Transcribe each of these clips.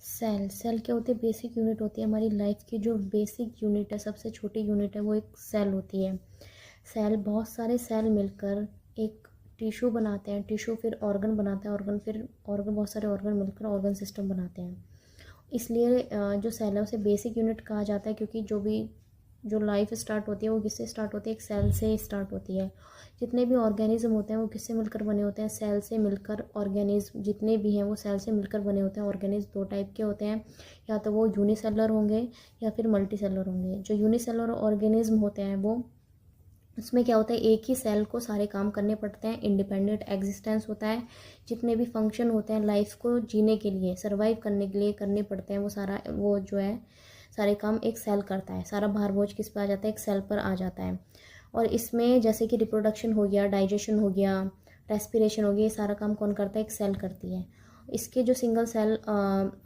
Cell क्या होती है? बेसिक यूनिट होती है हमारी लाइफ की। जो बेसिक यूनिट है, सबसे छोटी यूनिट है, वो एक सेल होती है। सेल, बहुत सारे सेल मिलकर एक टिश्यू बनाते हैं, टिश्यू फिर ऑर्गन बनाता है, ऑर्गन फिर ऑर्गन, बहुत सारे ऑर्गन मिलकर ऑर्गन सिस्टम बनाते हैं। इसलिए जो सेल है उसे बेसिक यूनिट कहा जाता है, क्योंकि जो लाइफ स्टार्ट होती है वो किससे स्टार्ट होती है? एक सेल से स्टार्ट होती है। जितने भी ऑर्गेनिज्म होते हैं वो किससे मिलकर बने होते हैं? सेल से मिलकर। ऑर्गेनिज्म जितने भी हैं वो सेल से मिलकर बने होते हैं। ऑर्गेनिज्म दो टाइप के होते हैं, या तो वो यूनिसेलुलर होंगे या फिर मल्टीसेलुलर होंगे। जो यूनिसेलुलर ऑर्गेनिज्म होते हैं वो, उसमें क्या होता है, एक ही सेल को सारे काम करने पड़ते हैं, इंडिपेंडेंट एग्जिस्टेंस होता है। जितने भी फंक्शन होते हैं लाइफ को जीने के लिए, सर्वाइव करने के लिए करने पड़ते हैं, वो जो है सारे काम एक सेल करता है। सारा भार बोझ किस पे आ जाता है? एक सेल पर आ जाता है। और इसमें जैसे कि रिप्रोडक्शन हो गया, डाइजेशन हो गया, रेस्पिरेशन हो गया, ये सारा काम कौन करता है? एक सेल करती है। इसके जो सिंगल सेल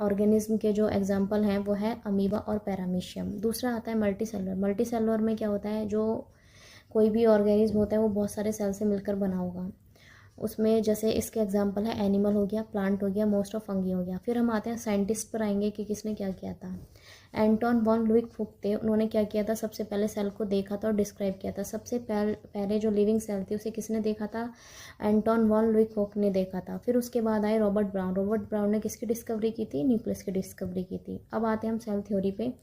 ऑर्गेनिज्म के जो एग्जांपल हैं वो है अमीबा और पैरामीशियम। दूसरा आता है मल्टी सेलुलर। मल्टी सेलुलर में क्या होता है? जो कोई भी ऑर्गेनिज्म होता है वो बहुत सारे सेल से मिलकर बना होगा। उसमें जैसे इसके एग्जांपल है एनिमल हो गया, प्लांट हो गया, मोस्ट ऑफ फंगी हो गया। फिर हम आते हैं साइंटिस्ट पर, आएंगे कि किसने क्या किया था। एंटोन वॉन लुइक-फुक थे, उन्होंने क्या किया था? सबसे पहले सेल को देखा था और डिस्क्राइब किया था। सबसे पहले जो लिविंग सेल थी उसे किसने देखा था? एंटोन वॉन लुइक-फुक ने देखा था। फिर उसके बाद आए रॉबर्ट ब्राउन। रॉबर्ट ब्राउन ने किसकी डिस्कवरी की थी? न्यूक्लियस की डिस्कवरी की थी। अब आते हैं हम सेल थ्योरी पे।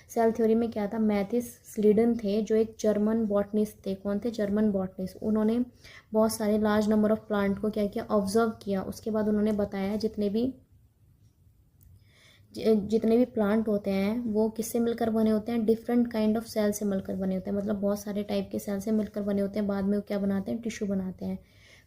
सेल थ्योरी में क्या था? मैथिस स्लीडन थे, जो एक जर्मन बॉटनिस्ट थे। कौन थे? German botanist. उन्होंने बहुत सारे लार्ज नंबर ऑफ प्लांट को क्या किया? ऑब्जर्व किया। उसके बाद उन्होंने बताया जितने भी प्लांट होते हैं वो किससे मिलकर बने होते हैं? डिफरेंट काइंड ऑफ सेल से मिलकर बने होते हैं। मतलब बहुत सारे टाइप के सेल से मिलकर बने होते हैं। बाद में वो क्या बनाते हैं? टिश्यू बनाते हैं।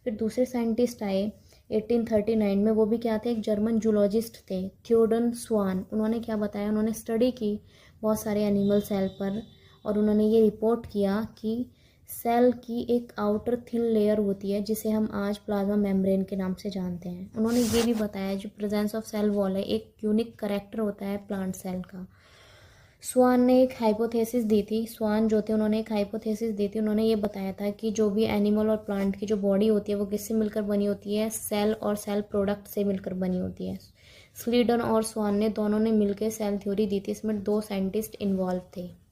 फिर दूसरे साइंटिस्ट आए 1839 में। वो भी क्या थे? एक जर्मन जूलॉजिस्ट थे, थियोडर स्वान। उन्होंने क्या बताया? उन्होंने स्टडी की बहुत सारे एनिमल सेल पर, और उन्होंने ये रिपोर्ट किया कि सेल की एक आउटर थिन लेयर होती है जिसे हम आज प्लाज्मा मेम्ब्रेन के नाम से जानते हैं। उन्होंने ये भी बताया जो प्रेजेंस ऑफ सेल वॉल है, एक यूनिक करेक्टर होता है प्लांट सेल का। स्वान ने एक हाइपोथेसिस दी थी। स्वान जो थे उन्होंने एक हाइपोथेसिस दी थी। उन्होंने ये बताया था कि जो भी एनिमल और प्लांट की जो बॉडी होती है वो किससे मिलकर बनी होती है? सेल और सेल प्रोडक्ट से मिलकर बनी होती है। स्लीडन और स्वान ने दोनों ने मिलकर सेल थ्योरी दी थी। इसमें दो साइंटिस्ट इन्वॉल्व थे।